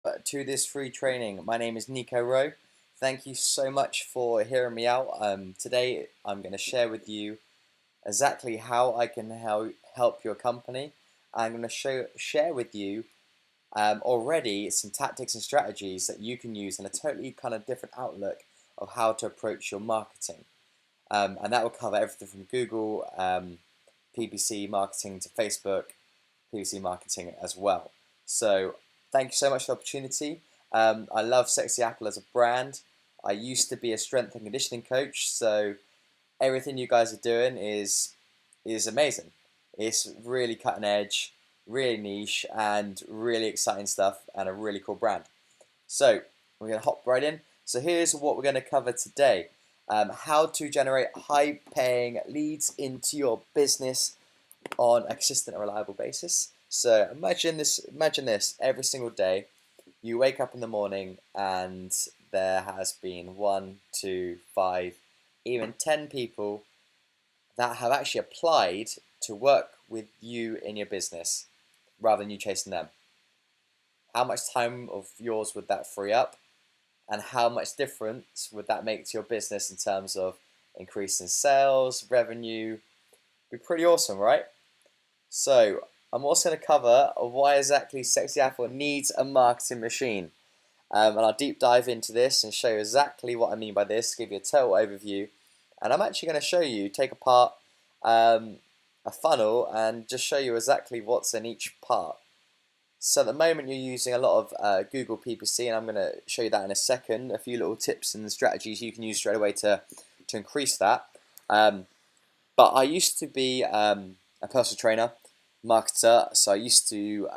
To this free training. My name is Nico Rowe. Thank you so much for hearing me out. Today I'm going to share with you exactly how I can help your company. I'm going to share with you already some tactics and strategies that you can use in a totally kind of different outlook of how to approach your marketing. And that will cover everything from Google, PPC marketing to Facebook, PPC marketing as well. So thank you so much for the opportunity. I love Sexy Apple as a brand. I used to be a strength and conditioning coach, so everything you guys are doing is amazing. It's really cutting edge, really niche, and really exciting stuff, and a really cool brand. So we're going to hop right in. So here's what we're going to cover today. How to generate high-paying leads into your business on a consistent and reliable basis. So imagine this every single day. You wake up in the morning and there has been 1, 2, 5, even 10 people that have actually applied to work with you in your business rather than you chasing them. How much time of yours would that free up? And how much difference would that make to your business in terms of increasing sales, revenue? Be pretty awesome, right? So I'm also going to cover why exactly Sexy Apple needs a marketing machine. And I'll deep dive into this and show you exactly what I mean by this, give you a total overview. And I'm actually going to show you, take apart a funnel and just show you exactly what's in each part. So at the moment you're using a lot of Google PPC, and I'm going to show you that in a second, a few little tips and strategies you can use straight away to increase that. But I used to be a personal trainer, marketer, so I used to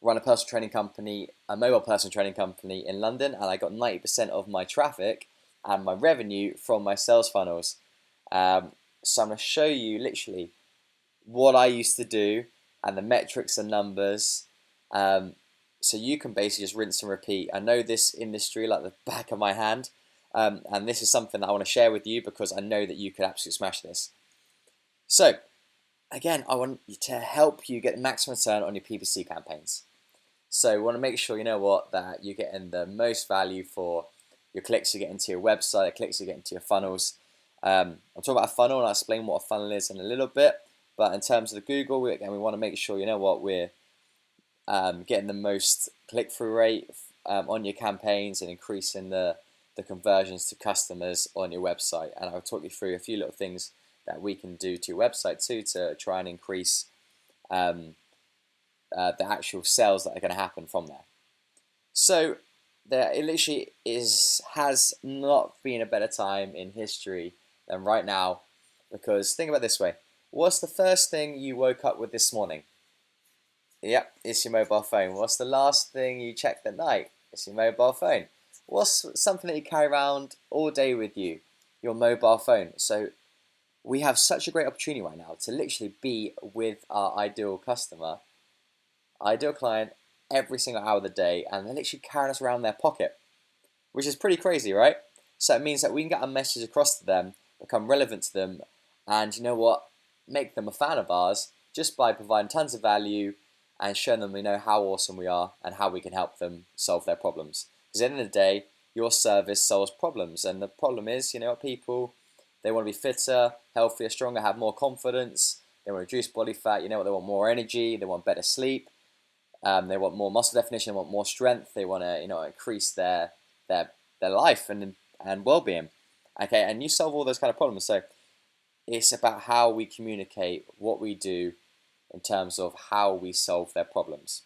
run a personal training company, a mobile personal training company in London, and I got 90% of my traffic and my revenue from my sales funnels. So I'm going to show you literally what I used to do and the metrics and numbers. So you can basically just rinse and repeat. I know this industry like the back of my hand, and this is something that I want to share with you because I know that you could absolutely smash this. So again, I want to help you get the maximum return on your PPC campaigns. So we want to make sure, you know what, that you're getting the most value for your clicks you get into your website, the clicks you get into your funnels. I'll talk about a funnel and I'll explain what a funnel is in a little bit. But in terms of the Google, we want to make sure, you know what, we're getting the most click-through rate on your campaigns and increasing the conversions to customers on your website. And I'll talk you through a few little things that we can do to your website too to try and increase the actual sales that are going to happen from there. So it literally has not been a better time in history than right now, because think about it this way. What's the first thing you woke up with this morning? Yep, it's your mobile phone. What's the last thing you checked at night? It's your mobile phone. What's something that you carry around all day with you? Your mobile phone. So we have such a great opportunity right now to literally be with our ideal customer, ideal client, every single hour of the day, and they're literally carrying us around in their pocket, which is pretty crazy, right? So it means that we can get our message across to them, become relevant to them, and you know what? Make them a fan of ours just by providing tons of value and showing them we know how awesome we are and how we can help them solve their problems. Because at the end of the day, your service solves problems, and the problem is, you know, people, they want to be fitter, healthier, stronger, have more confidence. They want to reduce body fat. You know what? They want more energy. They want better sleep. They want more muscle definition. They want more strength. They want to, you know, increase their life and well-being. Okay, and you solve all those kind of problems. So it's about how we communicate what we do in terms of how we solve their problems.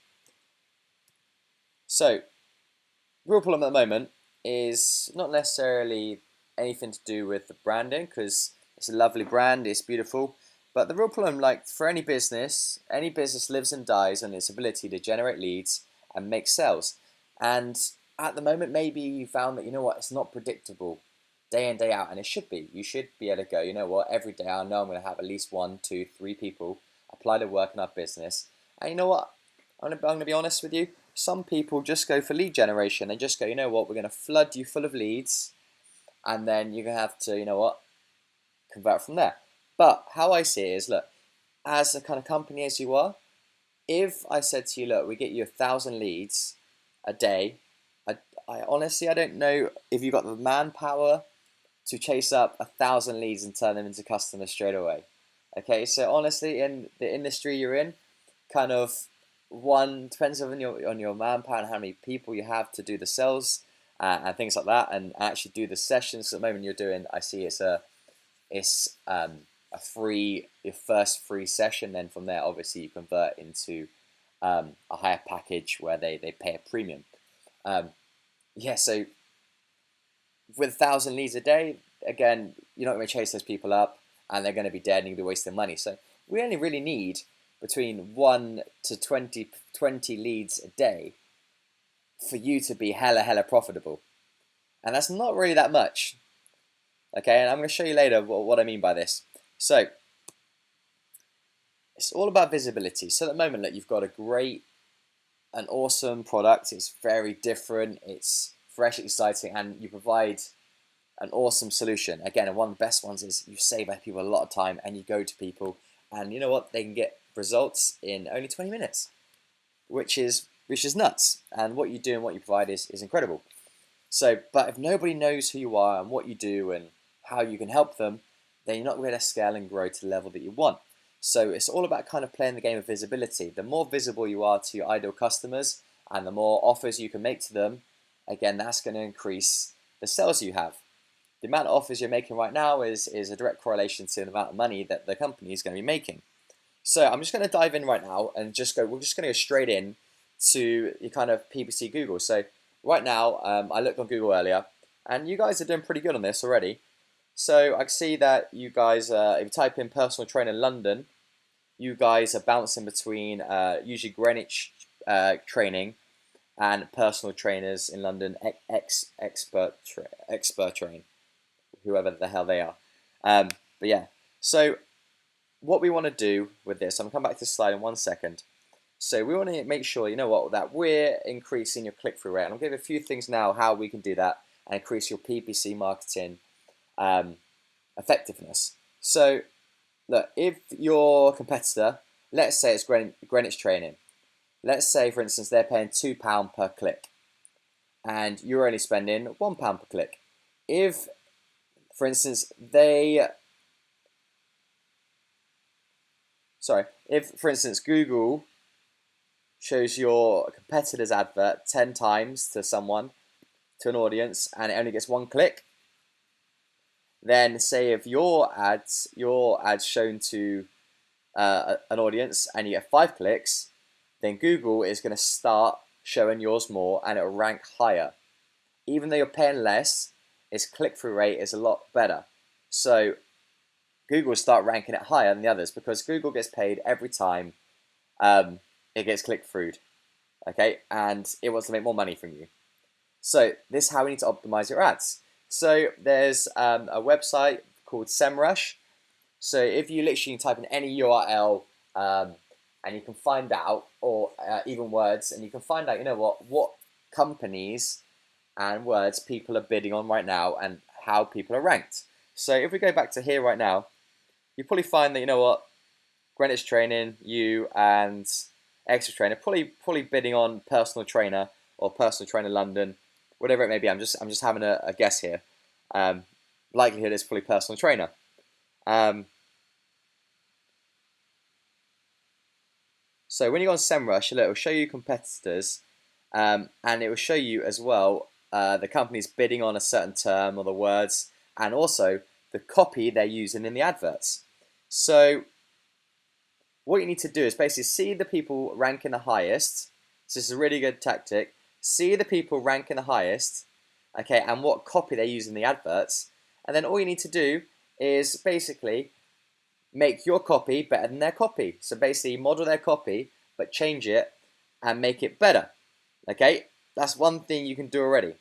So the real problem at the moment is not necessarily anything to do with the branding, because it's a lovely brand, it's beautiful. But the real problem, like for any business lives and dies on its ability to generate leads and make sales. And at the moment, maybe you found that, you know what, it's not predictable day in, day out, and it should be. You should be able to go, you know what, every day I know I'm going to have at least 1, 2, 3 people apply to work in our business. And you know what, I'm going to be honest with you, some people just go for lead generation. They just go, you know what, we're going to flood you full of leads, and then you're going to have to, you know what, convert from there. But how I see it is, look, as a kind of company as you are, if I said to you, look, we get you 1,000 leads a day. I honestly, I don't know if you've got the manpower to chase up 1,000 leads and turn them into customers straight away. Okay, so honestly, in the industry you're in, kind of one depends on your manpower and how many people you have to do the sales and things like that, and actually do the sessions. At the moment you're doing, I see it's a free, your first free session. Then from there, obviously, you convert into a higher package where they pay a premium. Um, yeah, so with 1,000 leads a day, again, you're not going to chase those people up, and they're going to be dead, and you'll be wasting money. So we only really need between 1 to 20 leads a day for you to be hella profitable, and that's not really that much. Okay, and I'm going to show you later what I mean by this. So it's all about visibility. So at the moment, look, you've got an awesome product. It's very different. It's fresh, exciting, and you provide an awesome solution. Again, and one of the best ones is you save people a lot of time, and you go to people, and you know what? They can get results in only 20 minutes, which is nuts. And what you do and what you provide is incredible. So, but if nobody knows who you are and what you do and how you can help them, then you're not going to scale and grow to the level that you want. So it's all about kind of playing the game of visibility. The more visible you are to your ideal customers and the more offers you can make to them, again, that's going to increase the sales you have. The amount of offers you're making right now is a direct correlation to the amount of money that the company is going to be making. So I'm just going to dive in right now and we're just going to go straight in to your kind of PPC Google. So right now, I looked on Google earlier, and you guys are doing pretty good on this already. So I can see that you guys, if you type in personal trainer London, you guys are bouncing between usually Greenwich training and personal trainers in London, expert train, whoever the hell they are. But yeah, so what we want to do with this, I'm going to come back to this slide in 1 second. So we want to make sure, you know what, that we're increasing your click-through rate. And I'll give you a few things now how we can do that and increase your PPC marketing effectiveness. So look, if your competitor, let's say it's Greenwich Training, let's say for instance they're paying £2 per click, and you're only spending £1 per click. If, for instance, Google shows your competitor's advert 10 times to someone, to an audience, and it only gets 1 click, then say if your ads shown to an audience and you get 5 clicks, then Google is going to start showing yours more and it'll rank higher. Even though you're paying less, its click-through rate is a lot better. So Google will start ranking it higher than the others because Google gets paid every time it gets click-throughed, okay? And it wants to make more money from you. So this is how we need to optimize your ads. So there's a website called SEMrush. So if you literally type in any URL and you can find out, or even words, and you can find out, you know what companies and words people are bidding on right now and how people are ranked. So if we go back to here right now, you probably find that, you know what, Greenwich Training, you and Extra Trainer probably bidding on personal trainer or personal trainer London, whatever it may be. I'm just having a guess here. Likelihood is probably personal trainer. So when you go on SEMrush, it will show you competitors, and it will show you as well the companies bidding on a certain term or the words, and also the copy they're using in the adverts. So what you need to do is basically see the people ranking the highest. So this is a really good tactic. See the people ranking the highest, okay, and what copy they use in the adverts, and then all you need to do is basically make your copy better than their copy. So basically model their copy, but change it and make it better. Okay, that's one thing you can do already.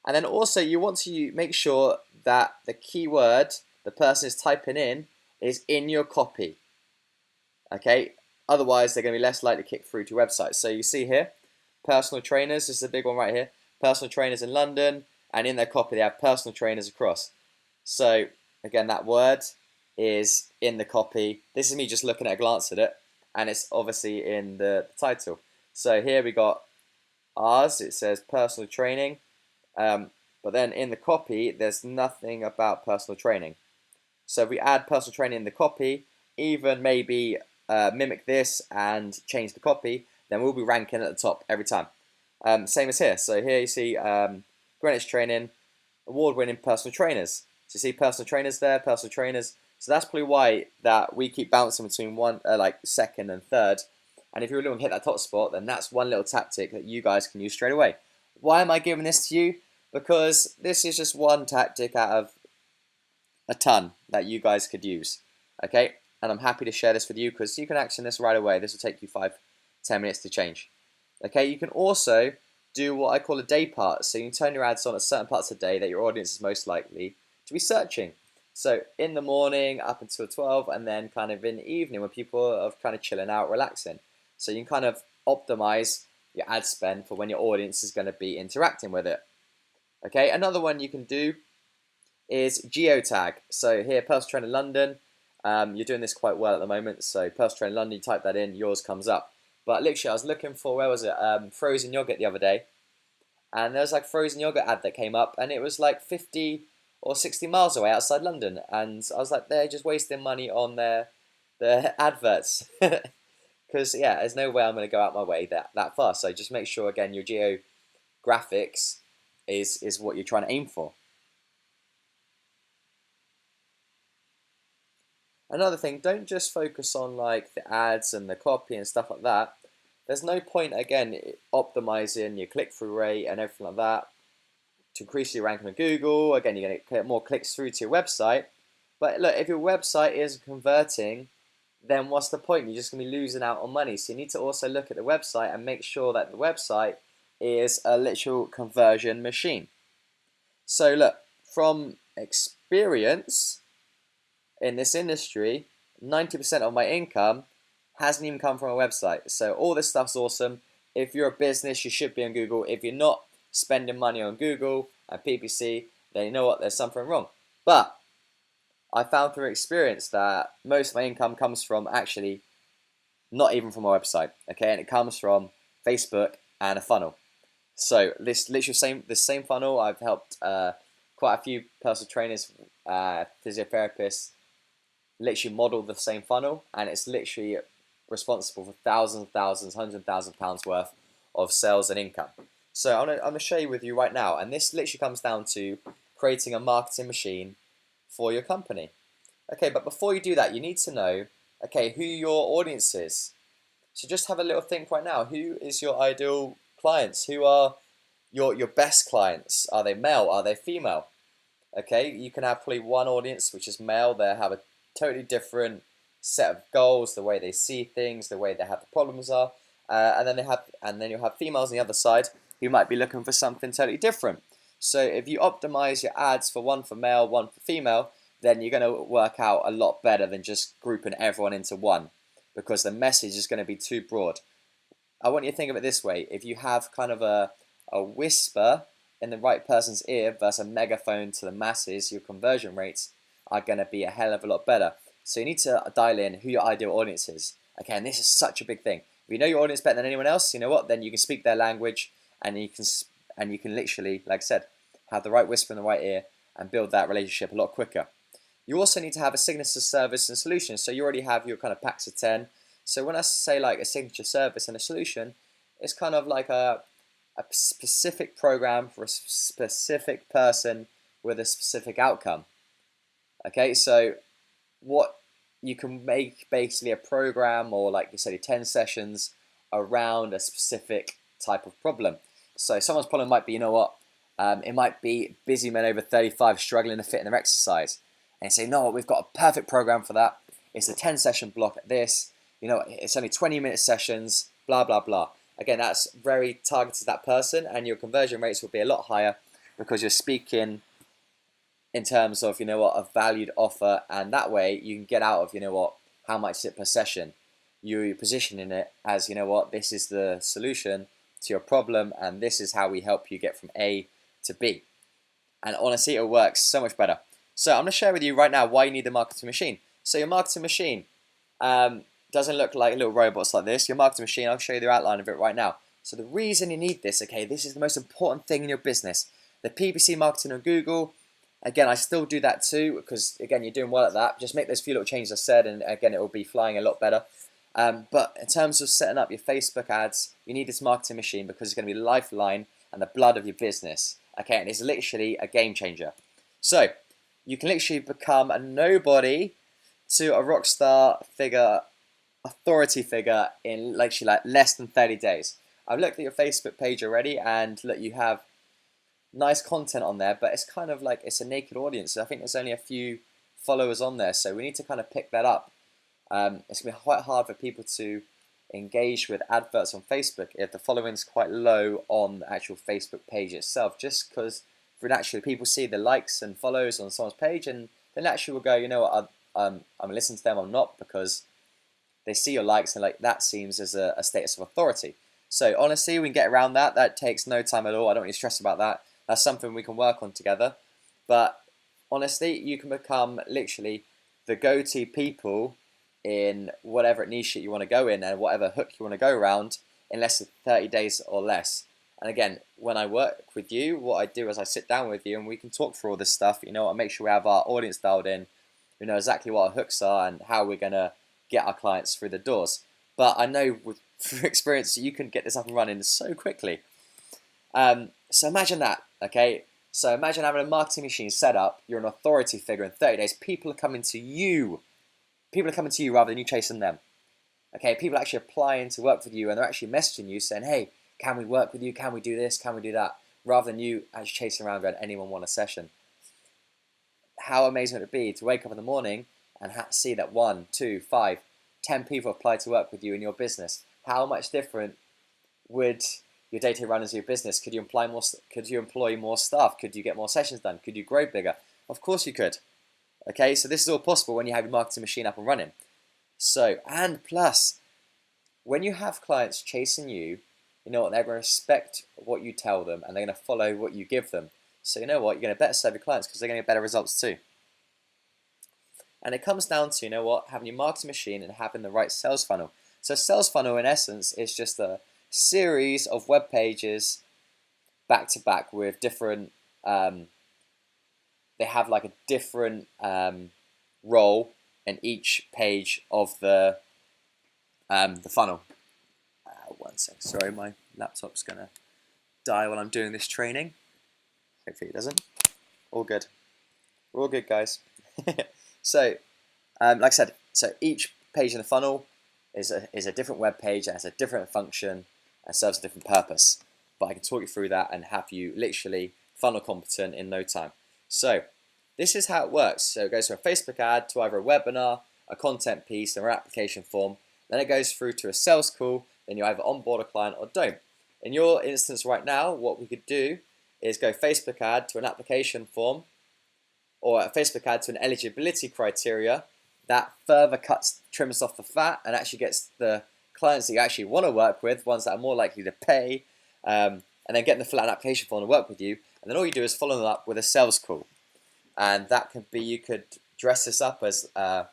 And then also you want to make sure that the keyword the person is typing in is in your copy. Okay, otherwise they're going to be less likely to click through to your website. So you see here, personal trainers, this is a big one right here. Personal trainers in London, and in their copy they have personal trainers across. So again, that word is in the copy. This is me just looking at a glance at it, and it's obviously in the title. So here we got Ours, it says personal training, but then in the copy, there's nothing about personal training. So if we add personal training in the copy, even maybe mimic this and change the copy, then we'll be ranking at the top every time. Same as here. So here you see Greenwich Training, award-winning personal trainers. So you see personal trainers there, personal trainers. So that's probably why that we keep bouncing between one, like second and third. And if you really want to hit that top spot, then that's one little tactic that you guys can use straight away. Why am I giving this to you? Because this is just one tactic out of a ton that you guys could use. Okay, and I'm happy to share this with you because you can action this right away. This will take you 5-10 minutes to change. Okay, you can also do what I call a day part. So you can turn your ads on at certain parts of the day that your audience is most likely to be searching. So in the morning up until 12, and then kind of in the evening when people are kind of chilling out, relaxing. So you can kind of optimize your ad spend for when your audience is going to be interacting with it. Okay, another one you can do is geotag. So here, Personal Trainer London, you're doing this quite well at the moment. So Personal Trainer London, you type that in, yours comes up. But literally, I was looking for, where was it? Frozen yogurt the other day, and there was like frozen yogurt ad that came up, and it was like 50 or 60 miles away outside London, and I was like, they're just wasting money on their adverts, because yeah, there's no way I'm going to go out my way that far. So just make sure again your geographics is what you're trying to aim for. Another thing, don't just focus on like the ads and the copy and stuff like that. There's no point again optimizing your click-through rate and everything like that to increase your ranking on Google. Again, you're going to get more clicks through to your website. But look, if your website isn't converting, then what's the point? You're just going to be losing out on money. So you need to also look at the website and make sure that the website is a literal conversion machine. So look, from experience in this industry, 90% of my income hasn't even come from a website. So all this stuff's awesome. If you're a business, you should be on Google. If you're not spending money on Google and PPC, then you know what, there's something wrong. But I found through experience that most of my income comes from actually not even from my website, okay, and it comes from Facebook and a funnel. So this literally the same funnel, I've helped quite a few personal trainers, physiotherapists, literally model the same funnel, and it's literally responsible for thousands, hundreds of thousands of pounds worth of sales and income. So I'm gonna show you with you right now, and this literally comes down to creating a marketing machine for your company. Okay, but before you do that, you need to know, okay, who your audience is. So just have a little think right now. Who is your ideal clients? Who are your best clients? Are they male? Are they female? Okay, you can have probably one audience which is male. They have a totally different set of goals, the way they see things, the way they have the problems are, and then you'll have females on the other side who might be looking for something totally different. So if you optimize your ads for one for male, one for female, then you're going to work out a lot better than just grouping everyone into one, because the message is going to be too broad. I want you to think of it this way: if you have kind of a whisper in the right person's ear versus a megaphone to the masses, your conversion rates are going to be a hell of a lot better. So you need to dial in who your ideal audience is. Okay, and this is such a big thing. If you know your audience better than anyone else, you know what? Then you can speak their language, and you can literally, like I said, have the right whisper in the right ear and build that relationship a lot quicker. You also need to have a signature service and solution. So you already have your kind of packs of 10. So when I say like a signature service and a solution, it's kind of like a specific program for a specific person with a specific outcome. Okay, so what you can make basically a program, or like you said, 10 sessions around a specific type of problem. So someone's problem might be, you know what, it might be busy men over 35 struggling to fit in their exercise. And say, no, we've got a perfect program for that. It's a 10-session block at this. You know, it's only 20-minute sessions, blah, blah, blah. Again, that's very targeted to that person, and your conversion rates will be a lot higher because you're speaking in terms of, you know what, a valued offer, and that way you can get out of, you know what, how much is it per session. You're positioning it as, you know what, this is the solution to your problem, and this is how we help you get from A to B. And honestly, it works so much better. So I'm going to share with you right now why you need the marketing machine. So your marketing machine doesn't look like little robots like this. Your marketing machine, I'll show you the outline of it right now. So the reason you need this, okay, this is the most important thing in your business. The PPC marketing on Google, again, I still do that too, because again, you're doing well at that. Just make those few little changes I said, and again, it will be flying a lot better. But in terms of setting up your Facebook ads, you need this marketing machine because it's going to be the lifeline and the blood of your business. Okay, and it's literally a game changer. So you can literally become a nobody to a rock star figure, authority figure in literally like less than 30 days. I've looked at your Facebook page already, and look, you have nice content on there, but it's kind of like it's a naked audience. So I think there's only a few followers on there, so we need to kind of pick that up. It's going to be quite hard for people to engage with adverts on Facebook if the following's quite low on the actual Facebook page itself, just because for naturally people see the likes and follows on someone's page, and then naturally will go, you know what, I'm listening to them, I'm not, because they see your likes and like that seems as a status of authority. So honestly, we can get around that. That takes no time at all. I don't really stress about that. That's something we can work on together. But honestly, you can become literally the go-to people in whatever niche you want to go in and whatever hook you want to go around in less than 30 days or less. And again, when I work with you, what I do is I sit down with you and we can talk through all this stuff. You know, I make sure we have our audience dialed in. We know exactly what our hooks are and how we're going to get our clients through the doors. But I know through experience, you can get this up and running so quickly. So imagine that, okay? So imagine having a marketing machine set up. You're an authority figure in 30 days. People are coming to you. People are coming to you rather than you chasing them. Okay, people are actually applying to work with you, and they're actually messaging you saying, hey, can we work with you? Can we do this? Can we do that? Rather than you actually chasing around going, anyone want a session? How amazing would it be to wake up in the morning and see that 1, 2, 5, 10 people apply to work with you in your business? How much different would your day-to-day run as your business? Could you employ more? Could you employ more staff? Could you get more sessions done? Could you grow bigger? Of course you could. Okay, so this is all possible when you have your marketing machine up and running. So, and plus, when you have clients chasing you, you know what, they're going to respect what you tell them and they're going to follow what you give them. So you know what, you're going to better serve your clients because they're going to get better results too. And it comes down to, you know what, having your marketing machine and having the right sales funnel. So sales funnel in essence is just a series of web pages back to back with different, they have like a different role in each page of the funnel. One sec, sorry, my laptop's gonna die while I'm doing this training. Hopefully it doesn't. All good. We're all good, guys. So, like I said, so each page in the funnel is a different web page and has a different function and serves a different purpose. But I can talk you through that and have you literally funnel competent in no time. So this is how it works. So it goes from a Facebook ad to either a webinar, a content piece, or an application form. Then it goes through to a sales call. Then you either onboard a client or don't. In your instance right now, what we could do is go Facebook ad to an application form, or a Facebook ad to an eligibility criteria. That further trims off the fat and actually gets the clients that you actually want to work with, ones that are more likely to pay, and then getting the full application form to work with you. And then all you do is follow them up with a sales call. And that could be, you could dress this up as a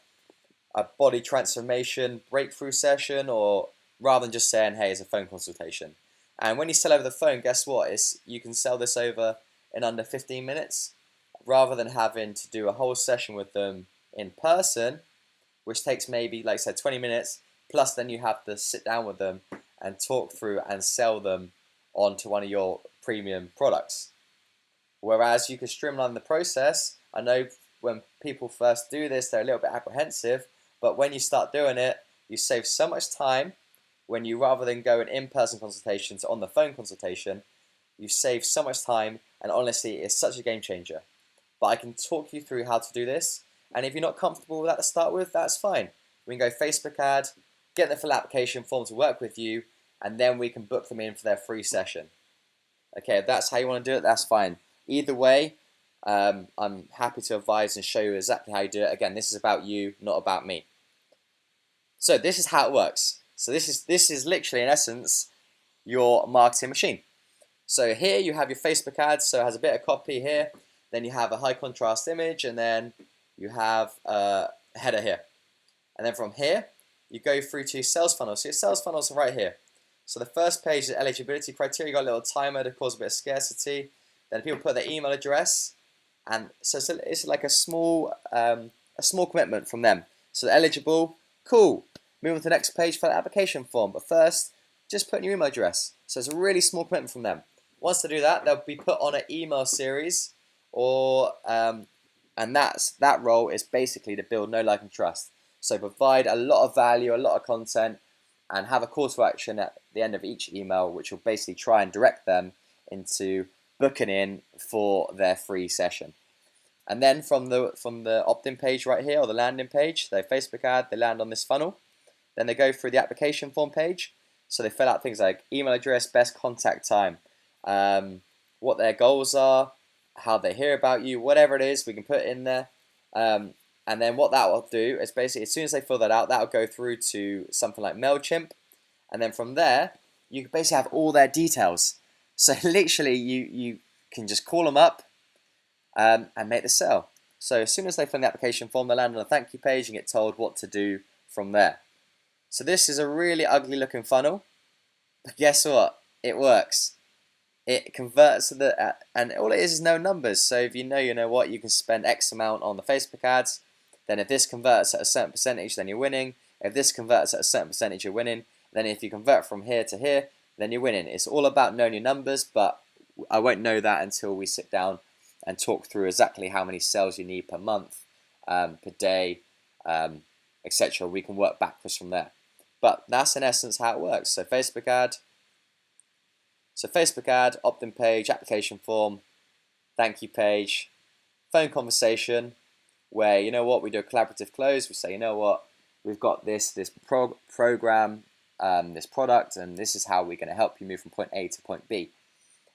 body transformation breakthrough session, or rather than just saying, hey, it's a phone consultation. And when you sell over the phone, guess what? You can sell this over in under 15 minutes, rather than having to do a whole session with them in person, which takes maybe, like I said, 20 minutes, plus then you have to sit down with them and talk through and sell them onto one of your premium products. Whereas you can streamline the process. I know when people first do this, they're a little bit apprehensive, but when you start doing it, you save so much time. When you, rather than go an in-person consultation to on the phone consultation, you save so much time, and honestly, it's such a game changer. But I can talk you through how to do this, and if you're not comfortable with that to start with, that's fine. We can go Facebook ad, get the full application form to work with you, and then we can book them in for their free session. Okay, if that's how you want to do it, that's fine. Either way, I'm happy to advise and show you exactly how you do it. Again, this is about you, not about me. So this is how it works. So this is literally, in essence, your marketing machine. So here you have your Facebook ads, so it has a bit of copy here. Then you have a high contrast image, and then you have a header here. And then from here, you go through to your sales funnel. So your sales funnels are right here. So the first page is eligibility criteria. You got a little timer to cause a bit of scarcity. Then people put their email address, and so it's like a small commitment from them. So they're eligible. Cool. Move on to the next page for the application form. But first, just put in your email address. So it's a really small commitment from them. Once they do that, they'll be put on an email series, and that role is basically to build know, like, and trust. So provide a lot of value, a lot of content, and have a call to action at the end of each email, which will basically try and direct them into booking in for their free session. And then from the opt-in page right here, or the landing page, their Facebook ad, they land on this funnel. Then they go through the application form page. So they fill out things like email address, best contact time, what their goals are, how they hear about you, whatever it is, we can put in there. And then what that will do is basically, as soon as they fill that out, that will go through to something like MailChimp. And then from there, you can basically have all their details. So literally, you can just call them up and make the sale. So as soon as they fill in the application form, they land on a thank you page and get told what to do from there. So this is a really ugly looking funnel, but guess what? It works. It converts to and all it is no numbers. So if you know what, you can spend X amount on the Facebook ads. Then if this converts at a certain percentage, then you're winning. If this converts at a certain percentage, you're winning. Then if you convert from here to here, then you're winning. It's all about knowing your numbers, but I won't know that until we sit down and talk through exactly how many sales you need per month, per day, etc. We can work backwards from there. But that's in essence how it works. So Facebook ad, opt-in page, application form, thank you page, phone conversation, where we do a collaborative close. We say, we've got this program, this product, and this is how we're going to help you move from point A to point B.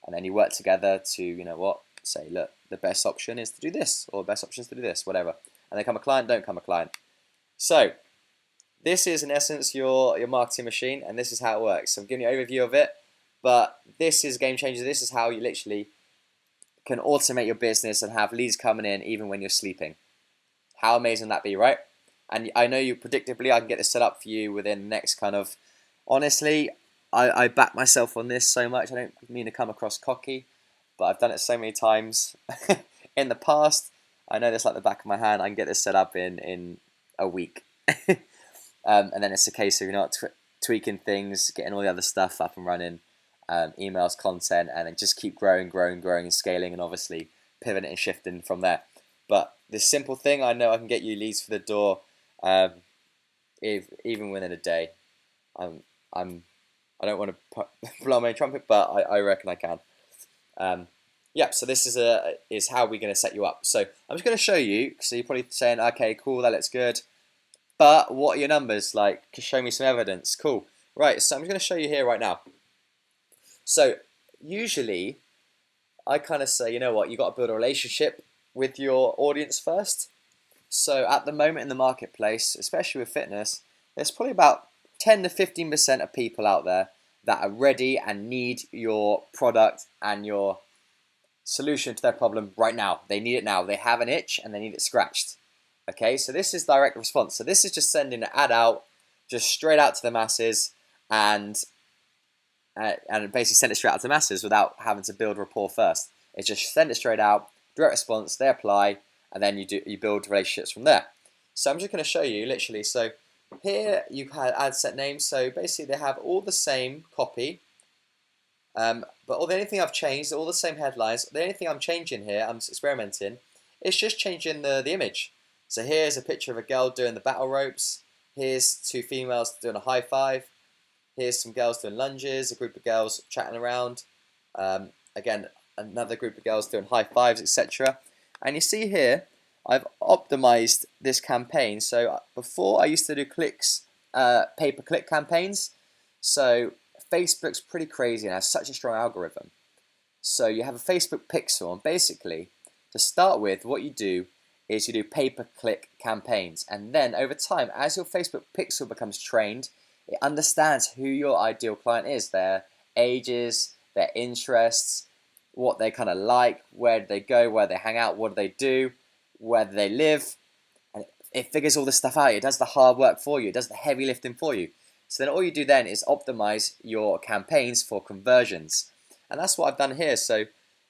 And then you work together to, say, look, the best option is to do this, or the best option is to do this, whatever. And they come a client, don't come a client. So this is in essence your marketing machine, and this is how it works. So I'm giving you an overview of it, but this is game changer. This is how you literally can automate your business and have leads coming in even when you're sleeping. How amazing that be, right? And I know you predictably, I can get this set up for you within the next kind of, honestly, I back myself on this so much. I don't mean to come across cocky, but I've done it so many times in the past. I know this like the back of my hand. I can get this set up in a week. And then it's a case of tweaking things, getting all the other stuff up and running, emails, content, and then just keep growing and scaling, and obviously pivoting and shifting from there. But this simple thing, I know I can get you leads for the door, even within a day. I don't want to blow my trumpet, but I reckon I can. Yeah, so this is how we're going to set you up. So I'm just going to show you. So you're probably saying, okay, cool, that looks good. But what are your numbers? Like, show me some evidence. Cool. Right, so I'm going to show you here right now. So usually, I kind of say, you got to build a relationship with your audience first. So at the moment in the marketplace, especially with fitness, there's probably about 10 to 15% of people out there that are ready and need your product and your solution to their problem right now. They need it now. They have an itch and they need it scratched. Okay, so this is direct response. So this is just sending an ad out, just straight out to the masses, and basically send it straight out to the masses without having to build rapport first. It's just send it straight out, direct response, they apply, and then you build relationships from there. So I'm just going to show you literally. So here you had ad set names. So basically they have all the same copy, but the only thing I've changed, all the same headlines. The only thing I'm changing here, I'm experimenting, is just changing the image. So here's a picture of a girl doing the battle ropes. Here's two females doing a high five. Here's some girls doing lunges, a group of girls chatting around. Again, another group of girls doing high fives, etc. And you see here, I've optimized this campaign. So before I used to do clicks, pay-per-click campaigns. So Facebook's pretty crazy and has such a strong algorithm. So you have a Facebook pixel, and basically, to start with, what you do is you do pay-per-click campaigns. And then over time, as your Facebook pixel becomes trained, it understands who your ideal client is, their ages, their interests, what they kind of like, where do they go, where they hang out, what do they do, where do they live. And it figures all this stuff out. It does the hard work for you. It does the heavy lifting for you. So then all you do then is optimize your campaigns for conversions. And that's what I've done here. So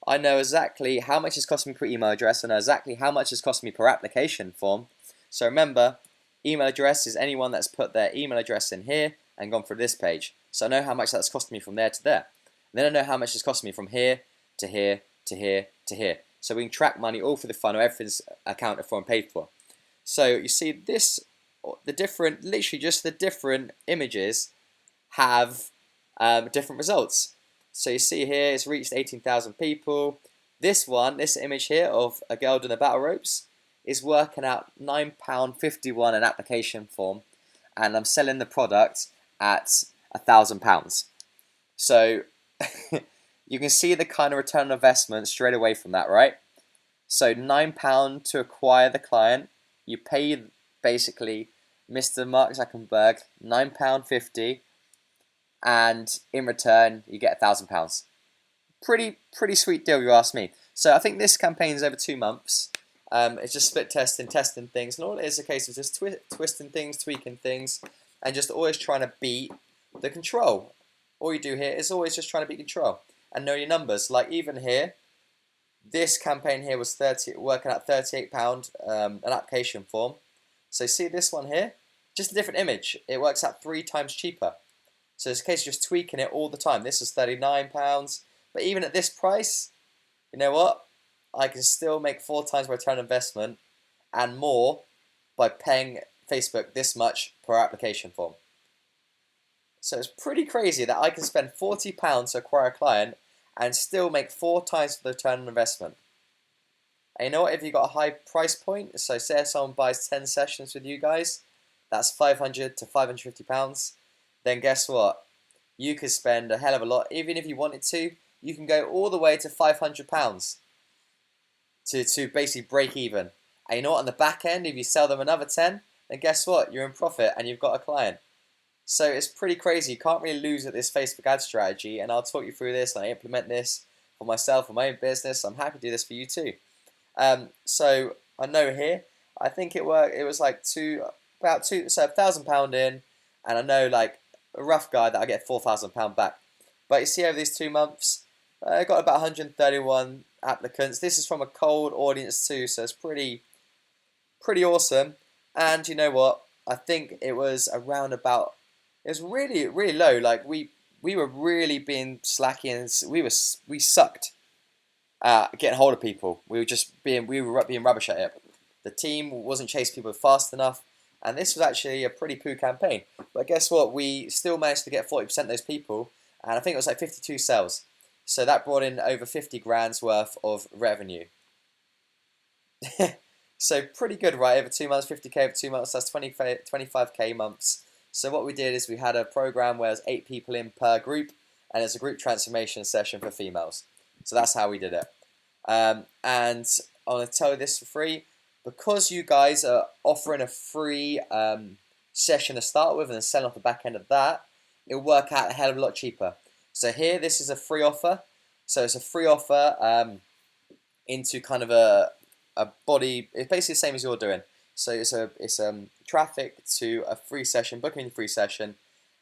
I know exactly how much it's costing me per email address. I know exactly how much it's costing me per application form. So remember, email address is anyone that's put their email address in here and gone through this page. So I know how much that's costing me from there to there. And then I know how much it's costing me from here to here to here to here. So we can track money all through the funnel, everything's accounted for and paid for. So you see this, literally just the different images have different results. So you see here it's reached 18,000 people. This image here of a girl doing the battle ropes is working out £9.51 an application form, and I'm selling the product at £1,000. So you can see the kind of return on investment straight away from that, right? So £9 to acquire the client. You pay basically Mr. Mark Zuckerberg £9.50, and in return you get £1,000. Pretty sweet deal, you ask me. So I think this campaign is over 2 months. It's just split testing things, and all it is a case of just twisting things, tweaking things, and just always trying to beat the control. All you do here is always just trying to beat control and know your numbers. Like even here, this campaign here was working out £38 an application form. So see this one here, just a different image. It works out 3 times cheaper. So it's a case of just tweaking it all the time. This is £39, but even at this price, you know what? I can still make 4 times my return on investment and more by paying Facebook this much per application form. So it's pretty crazy that I can spend £40 to acquire a client and still make 4 times the return on investment. And you know what? If you've got a high price point, so say if someone buys 10 sessions with you guys, that's £500 to £550. Then guess what? You could spend a hell of a lot. Even if you wanted to, you can go all the way to £500 to basically break even. And you know what? On the back end, if you sell them another 10, then guess what? You're in profit and you've got a client. So it's pretty crazy. You can't really lose at this Facebook ad strategy, and I'll talk you through this and I implement this for myself and my own business. I'm happy to do this for you too. So I know here, I think it was like £1,000 in, and I know like a rough guide that I get £4,000 back. But you see over these 2 months, I got about 131 applicants. This is from a cold audience too, so it's pretty awesome. And you know what? I think it was around about. It was really low. Like we were really being slacky, and we sucked at getting hold of people. We were being rubbish at it. The team wasn't chasing people fast enough, and this was actually a pretty poo campaign. But guess what? We still managed to get 40% of those people, and I think it was like 52 sales. So that brought in over 50 grand's worth of revenue. So pretty good, right? Over 2 months, 50k over 2 months, that's 25k months. So what we did is we had a program where there's 8 people in per group, and it's a group transformation session for females. So that's how we did it. And I want to tell you this for free, because you guys are offering a free session to start with and then selling off the back end of that, it'll work out a hell of a lot cheaper. So here, this is a free offer. So it's a free offer into kind of a body. It's basically the same as you're doing. So it's traffic to a free session, booking a free session,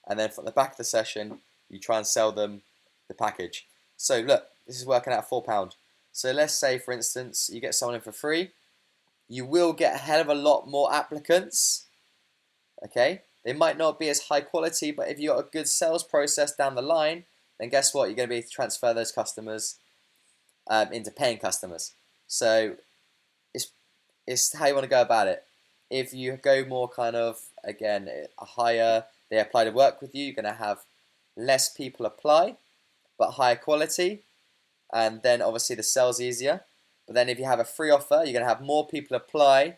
and then from the back of the session, you try and sell them the package. So look, this is working out £4. So let's say, for instance, you get someone in for free. You will get a hell of a lot more applicants. Okay, they might not be as high quality, but if you've got a good sales process down the line, then guess what? You're going to be able to transfer those customers into paying customers. So it's how you want to go about it. If you go more kind of, again, a higher, they apply to work with you, you're going to have less people apply, but higher quality, and then obviously the sales easier. But then if you have a free offer, you're going to have more people apply.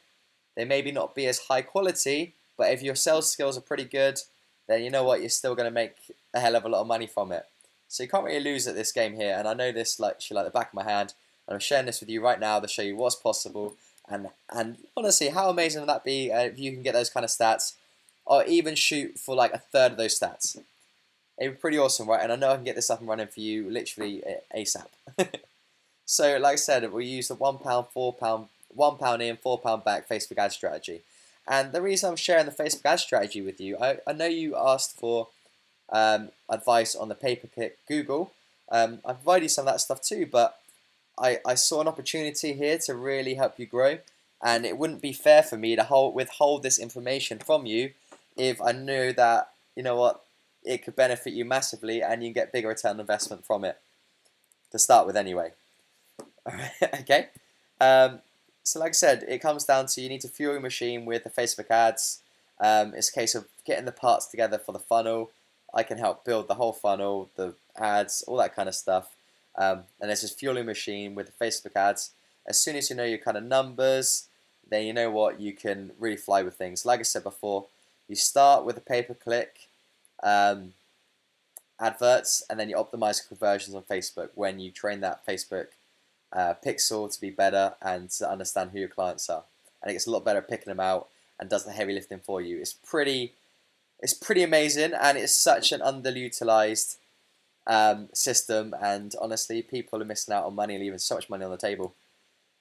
They maybe not be as high quality, but if your sales skills are pretty good, then you know what, you're still going to make a hell of a lot of money from it. So you can't really lose at this game here, and I know this like the back of my hand, and I'm sharing this with you right now to show you what's possible. And honestly, how amazing would that be if you can get those kind of stats, or even shoot for like a third of those stats? It'd be pretty awesome, right? And I know I can get this up and running for you literally ASAP. So like I said, we use the £1, £4, £1 in, £4 back Facebook ad strategy. And the reason I'm sharing the Facebook ad strategy with you, I know you asked for advice on the pay-per-click Google. I provided you some of that stuff too, but I saw an opportunity here to really help you grow, and it wouldn't be fair for me to withhold this information from you if I knew that, you know what, it could benefit you massively and you can get bigger return on investment from it to start with anyway. Okay. Um, so like I said, it comes down to you need to fuel your machine with the Facebook ads. It's a case of getting the parts together for the funnel. I can help build the whole funnel, the ads, all that kind of stuff. And it's just fuel your machine with the Facebook ads. As soon as you know your kind of numbers, then you know what, you can really fly with things. Like I said before, you start with a pay-per-click um, adverts, and then you optimize conversions on Facebook when you train that Facebook pixel to be better and to understand who your clients are. And it gets a lot better at picking them out and does the heavy lifting for you. It's pretty amazing, and it's such an underutilized system. And honestly, people are missing out on money, leaving so much money on the table.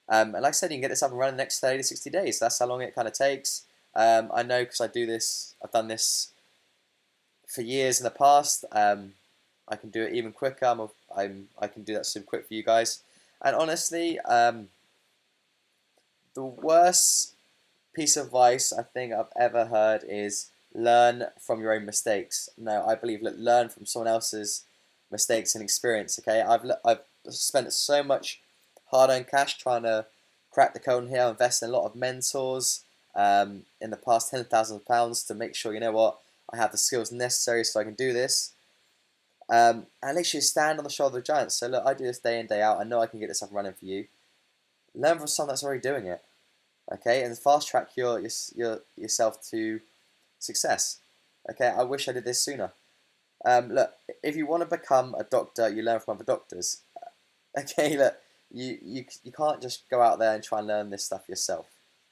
And like I said, you can get this up and running in the next 30 to 60 days. That's how long it kind of takes. I know because I do this. I've done this for years in the past. I can do it even quicker. I can do that super quick for you guys. And honestly, the worst piece of advice I think I've ever heard is learn from your own mistakes. No, I believe learn from someone else's mistakes and experience. Okay, I've spent so much hard-earned cash trying to crack the code here. I've invested in a lot of mentors in the past, tens of thousands of pounds to make sure, you know what, I have the skills necessary so I can do this. And literally stand on the shoulder of giants. So look, I do this day in, day out. I know I can get this up and running for you. Learn from someone that's already doing it. Okay, and fast track yourself to success. Okay, I wish I did this sooner. Look, if you want to become a doctor, you learn from other doctors. Okay, look, you can't just go out there and try and learn this stuff yourself.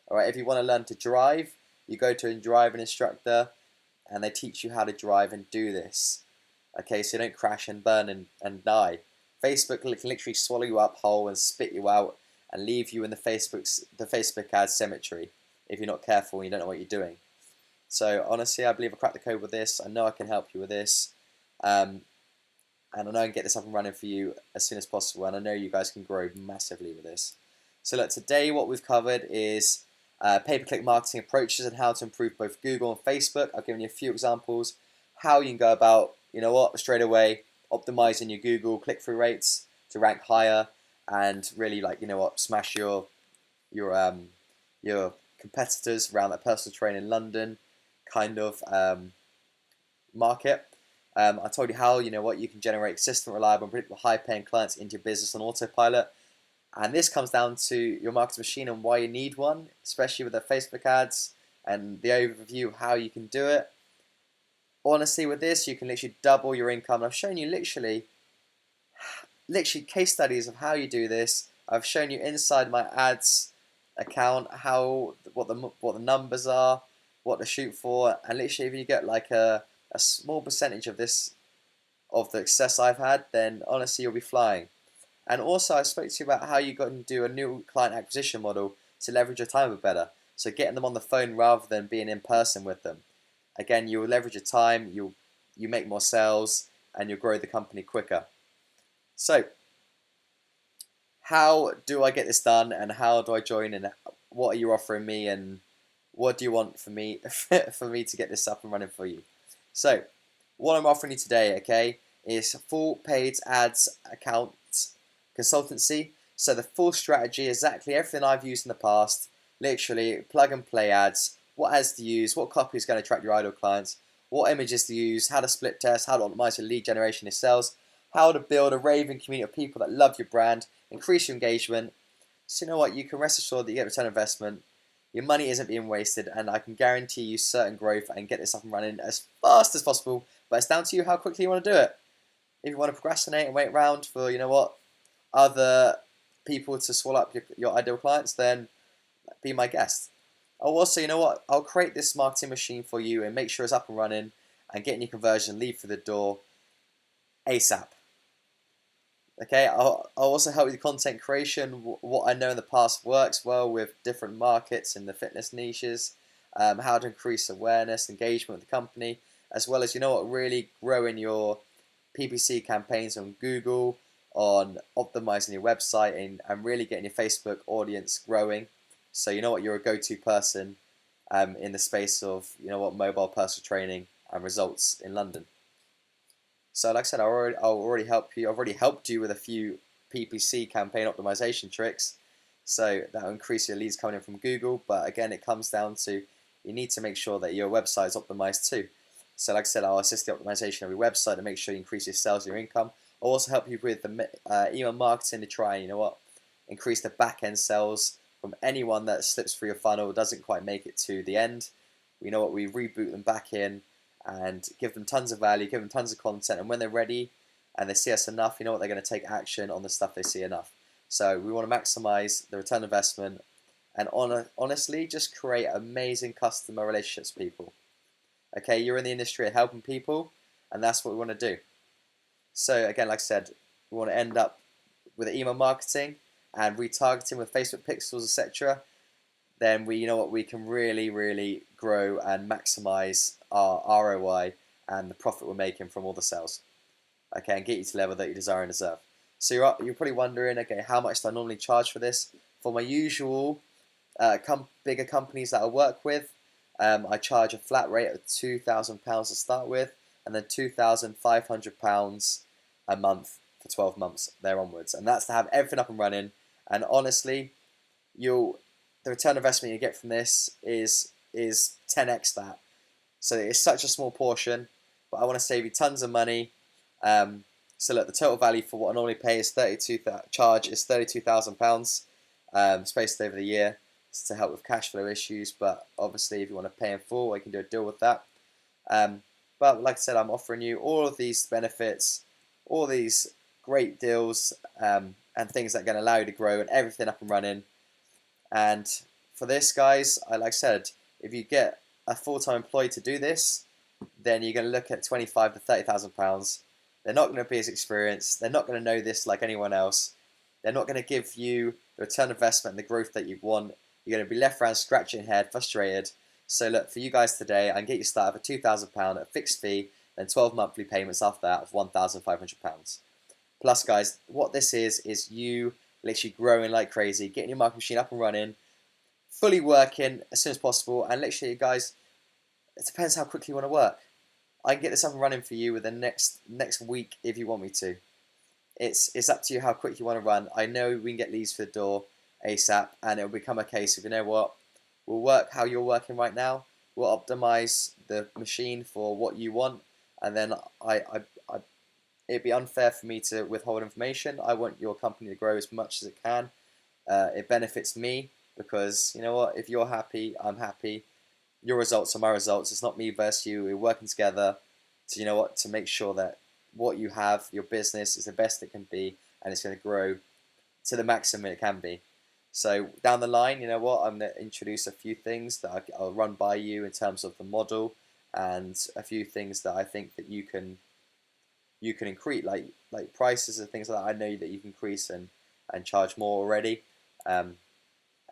All right, if you want to learn to drive, you go to a driving instructor, and they teach you how to drive and do this. Okay, so you don't crash and burn and die. Facebook can literally swallow you up whole and spit you out and leave you in the Facebook ad cemetery if you're not careful and you don't know what you're doing. So honestly, I believe I cracked the code with this. I know I can help you with this, and I know I can get this up and running for you as soon as possible. And I know you guys can grow massively with this. So look, today what we've covered is pay-per-click marketing approaches and how to improve both Google and Facebook. I've given you a few examples how you can go about, you know what, straight away optimizing your Google click-through rates to rank higher and really, like, you know what, smash your competitors around that personal trainer in London kind of market. I told you how, you know what, you can generate consistent, reliable, and predictable high-paying clients into your business on autopilot. And this comes down to your marketing machine and why you need one, especially with the Facebook ads and the overview of how you can do it. Honestly, with this, you can literally double your income. And I've shown you literally case studies of how you do this. I've shown you inside my ads account what the numbers are, what to shoot for, and literally if you get like a small percentage of this of the success I've had, then honestly you'll be flying. And also I spoke to you about how you got to do a new client acquisition model to leverage your time a bit better. So getting them on the phone rather than being in person with them. Again, you'll leverage your time, you make more sales, and you'll grow the company quicker. So, how do I get this done, and how do I join, and what are you offering me, and what do you want for me for me to get this up and running for you? So, what I'm offering you today, okay, is full paid ads account consultancy. So the full strategy, exactly everything I've used in the past, literally plug and play ads, what ads to use, what copy is going to attract your ideal clients, what images to use, how to split test, how to optimize your lead generation and sales, how to build a raving community of people that love your brand, increase your engagement. So you know what, you can rest assured that you get return on investment, your money isn't being wasted, and I can guarantee you certain growth and get this up and running as fast as possible, but it's down to you how quickly you want to do it. If you want to procrastinate and wait around for, you know what, other people to swallow up your ideal clients, then be my guest. I'll also, you know what, I'll create this marketing machine for you and make sure it's up and running and getting your conversion lead through the door ASAP. Okay, I'll also help you with content creation. What I know in the past works well with different markets in the fitness niches. how to increase awareness, engagement with the company, as well as, really growing your PPC campaigns on Google, on optimizing your website, and really getting your Facebook audience growing. So you're a go-to person in the space of mobile personal training and results in London. So like I said, I'll already help you. I've already helped you with a few PPC campaign optimization tricks. So that'll increase your leads coming in from Google. But again, it comes down to you need to make sure that your website is optimized too. So like I said, I'll assist the optimization of your website to make sure you increase your sales, your income. I'll also help you with the email marketing to try and, increase the back end sales from anyone that slips through your funnel, doesn't quite make it to the end. We reboot them back in and give them tons of value, give them tons of content, and when they're ready and they see us enough, they're going to take action on the stuff they see enough. So we want to maximize the return on investment and honestly just create amazing customer relationships with people. Okay, you're in the industry of helping people, and that's what we want to do. So again, like I said, we want to end up with email marketing and retargeting with Facebook pixels, etc. Then we can really grow and maximize our ROI and the profit we're making from all the sales. Okay, and get you to the level that you desire and deserve. So you're probably wondering, okay, how much do I normally charge for this? For my usual bigger companies that I work with, I charge a flat rate of £2,000 to start with, and then £2,500 a month for 12 months there onwards, and that's to have everything up and running. And honestly, the return on investment you get from this is 10x that. So it's such a small portion, but I want to save you tons of money. So look, the total value for what I normally pay is £32,000, spaced over the year to help with cash flow issues. But obviously, if you want to pay in full, I can do a deal with that. But like I said, I'm offering you all of these benefits, all these great deals, and things that are going to allow you to grow and everything up and running. And for this, guys, like I said, if you get a full-time employee to do this, then you're going to look at £25,000 to £30,000. They're not going to be as experienced. They're not going to know this like anyone else. They're not going to give you the return on investment and the growth that you want. You're going to be left around scratching your head, frustrated. So look, for you guys today, I can get you started for £2,000 at a fixed fee, then 12 monthly payments after that of £1,500. Plus, guys, what this is you literally growing like crazy, getting your marketing machine up and running, fully working as soon as possible, and literally, guys, it depends how quickly you want to work. I can get this up and running for you within next week if you want me to. It's up to you how quick you want to run. I know we can get leads for the door ASAP, and it'll become a case of, we'll work how you're working right now. We'll optimize the machine for what you want, and then it'd be unfair for me to withhold information. I want your company to grow as much as it can. It benefits me because, if you're happy, I'm happy. Your results are my results. It's not me versus you. We're working together to, to make sure that what you have, your business, is the best it can be, and it's going to grow to the maximum it can be. So down the line, I'm going to introduce a few things that I'll run by you in terms of the model, and a few things that I think that you can increase, like prices and things like that. I know that you can increase and charge more already, and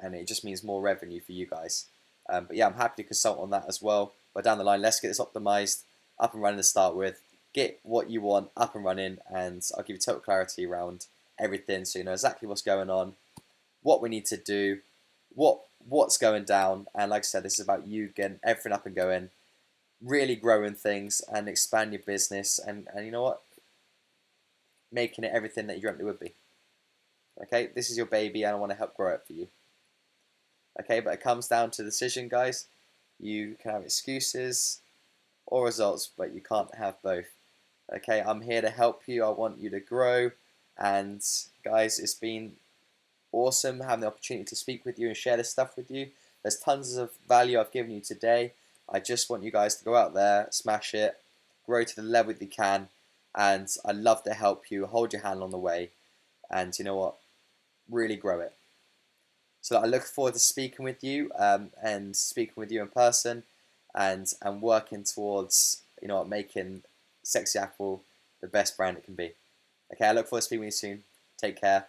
it just means more revenue for you guys. But yeah, I'm happy to consult on that as well. But down the line, let's get this optimized, up and running to start with. Get what you want up and running, and I'll give you total clarity around everything, so you know exactly what's going on, what we need to do, what's going down. And like I said, this is about you getting everything up and going, really growing things and expand your business, and making it everything that you dreamt it would be. Okay, this is your baby, and I want to help grow it for you. Okay, but it comes down to the decision, guys. You can have excuses or results, but you can't have both. Okay, I'm here to help you. I want you to grow. And guys, it's been awesome having the opportunity to speak with you and share this stuff with you. There's tons of value I've given you today. I just want you guys to go out there, smash it, grow to the level that you can, and I'd love to help you, hold your hand on the way, and really grow it. So I look forward to speaking with you, and speaking with you in person, and working towards making Sexy Apple the best brand it can be. Okay, I look forward to speaking with you soon. Take care.